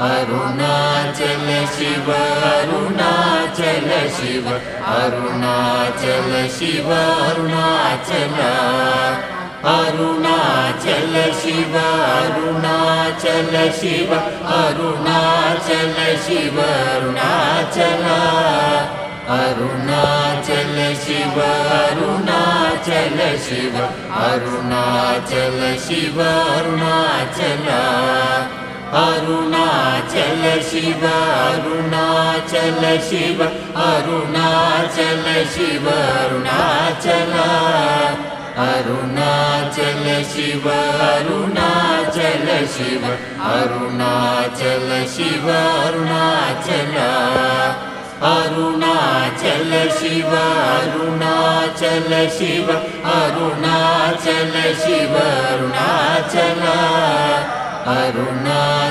Arunachal Shiva Arunachal Shiva Arunachal Shiva Arunachal Arunachal Shiva Arunachal Shiva Arunachal Shiva Arunachal Arunachal Shiva Arunachal Shiva Arunachal Shiva Arunachal Arunachal Shiva Arunachal Shiva Arunachal Shiva Arunachal Arunachal Shiva Arunachal Shiva Arunachal Shiva Arunachal Arunachal Shiva Arunachal Shiva Arunachal Shiva Arunachal Arunachal